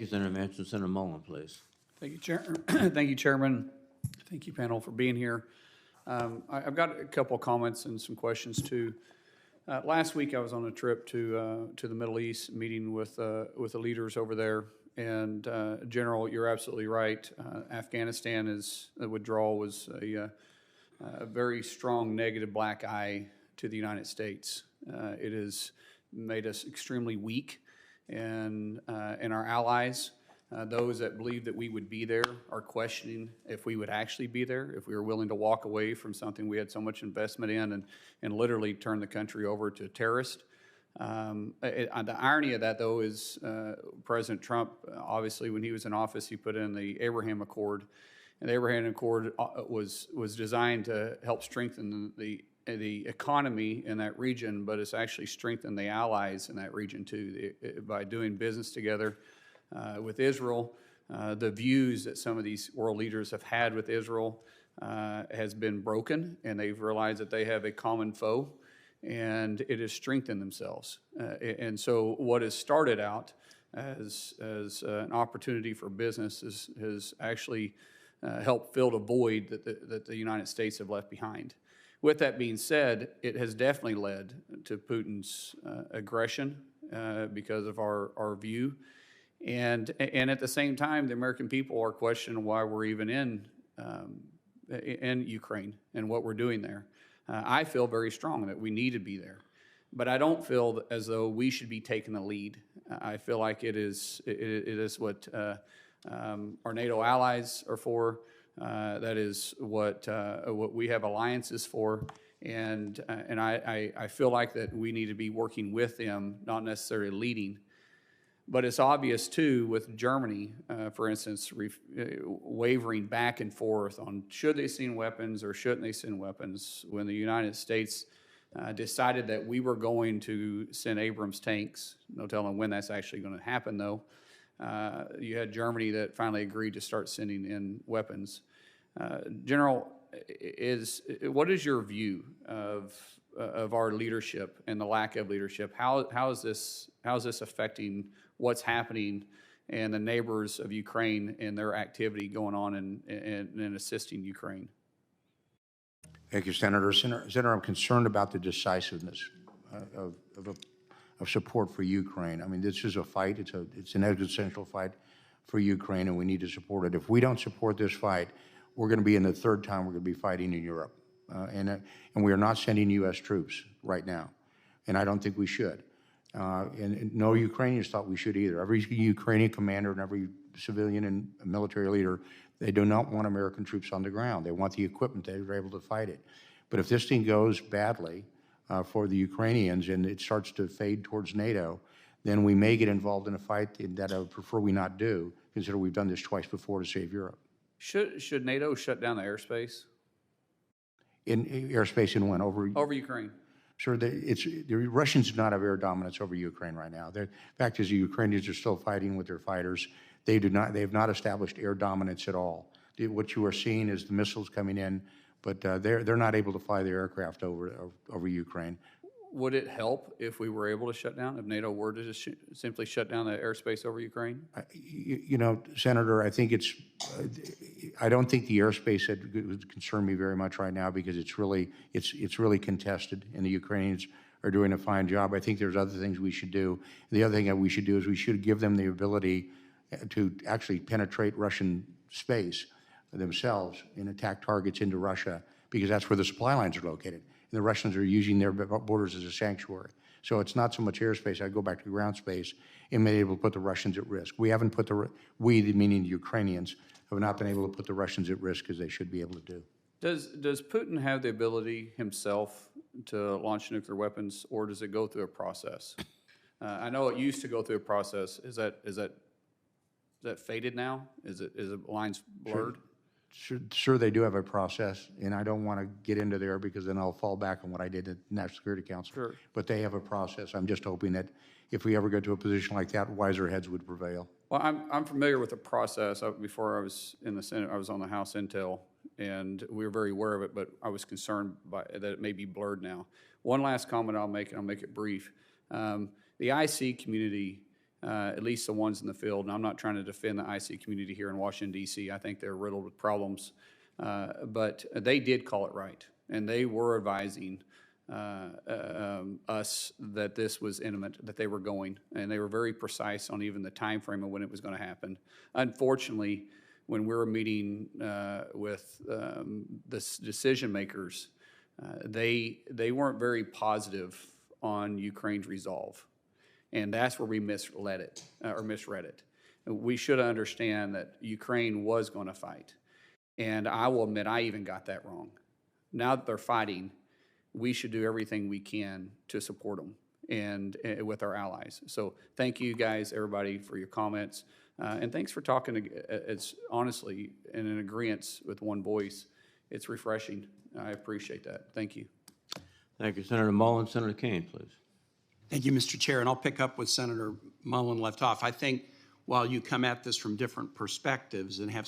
Senator Manchin, Senator Mullin, please. Thank you, Chair. Thank you, Chairman. Thank you, panel, for being here. I've got a couple of comments and some questions too. Last week, I was on a trip to the Middle East, meeting with the leaders over there. And General, you're absolutely right. Afghanistan the withdrawal was a very strong negative black eye to the United States. It has made us extremely weak, and our allies. Those that believe that we would be there are questioning if we would actually be there, if we were willing to walk away from something we had so much investment in and literally turn the country over to terrorists. The irony of that, though, is President Trump, obviously, when he was in office, he put in the Abraham Accord. And the Abraham Accord was designed to help strengthen the economy in that region, but it's actually strengthened the allies in that region, too, by doing business together. With Israel, the views that some of these world leaders have had with Israel has been broken, and they've realized that they have a common foe, and it has strengthened themselves. And so what has started out as an opportunity for business has actually helped fill a void that the United States have left behind. With that being said, it has definitely led to Putin's aggression because of our view. And at the same time, the American people are questioning why we're even in Ukraine and what we're doing there. I feel very strong that we need to be there, but I don't feel as though we should be taking the lead. I feel like it is what our NATO allies are for. That is what we have alliances for, and I feel like that we need to be working with them, not necessarily leading. But it's obvious, too, with Germany, for instance, wavering back and forth on should they send weapons or shouldn't they send weapons, when the United States decided that we were going to send Abrams tanks. No telling when that's actually going to happen, though. You had Germany that finally agreed to start sending in weapons. General, what is your view of our leadership and the lack of leadership? How is this affecting what's happening and the neighbors of Ukraine and their activity going on and assisting Ukraine? Thank you, Senator. Senator, I'm concerned about the decisiveness of support for Ukraine. I mean, this is a fight. It's an existential fight for Ukraine, and we need to support it. If we don't support this fight, we're going to be in the third time we're going to be fighting in Europe. And we are not sending U.S. troops right now, and I don't think we should. And no Ukrainians thought we should either. Every Ukrainian commander and every civilian and military leader, they do not want American troops on the ground. They want the equipment. They're able to fight it. But if this thing goes badly for the Ukrainians and it starts to fade towards NATO, then we may get involved in a fight that I would prefer we not do, considering we've done this twice before to save Europe. Should NATO shut down the airspace? In airspace in when? Over Ukraine. Sure, the Russians do not have air dominance over Ukraine right now. The fact is, the Ukrainians are still fighting with their fighters. They have not established air dominance at all. What you are seeing is the missiles coming in, but they're not able to fly their aircraft over Ukraine. Would it help if we were able to shut down, if NATO were to just simply shut down the airspace over Ukraine? You know, Senator, I think I don't think the airspace would concern me very much right now, because it's really contested, and the Ukrainians are doing a fine job. I think there's other things we should do. The other thing that we should do is we should give them the ability to actually penetrate Russian space themselves and attack targets into Russia, because that's where the supply lines are located. And the Russians are using their borders as a sanctuary. So it's not so much airspace. I go back to ground space and been able to put the Russians at risk. We haven't put meaning the Ukrainians, have not been able to put the Russians at risk as they should be able to do. Does Putin have the ability himself to launch nuclear weapons, or does it go through a process? I know it used to go through a process. Is that faded now? Is the lines blurred? Sure, they do have a process, and I don't want to get into there because then I'll fall back on what I did at National Security Council. Sure. But they have a process. I'm just hoping that if we ever get to a position like that, wiser heads would prevail. Well, I'm familiar with the process. Before I was in the Senate, I was on the House Intel, and we were very aware of it, but I was concerned that it may be blurred now. One last comment I'll make, and I'll make it brief. The IC community at least the ones in the field. And I'm not trying to defend the IC community here in Washington, D.C. I think they're riddled with problems. But they did call it right, and they were advising us that this was imminent, that they were going, and they were very precise on even the time frame of when it was going to happen. Unfortunately, when we were meeting with the decision makers, they weren't very positive on Ukraine's resolve, and that's where we misread it. We should understand that Ukraine was going to fight, and I will admit I even got that wrong. Now that they're fighting, we should do everything we can to support them and with our allies. So thank you guys, everybody, for your comments. And thanks for talking as honestly and in agreement with one voice. It's refreshing. I appreciate that. Thank you. Thank you, Senator Mullin. Senator Kane, please. Thank you, Mr. Chair, and I'll pick up with Senator Mullin left off. I think while you come at this from different perspectives and have some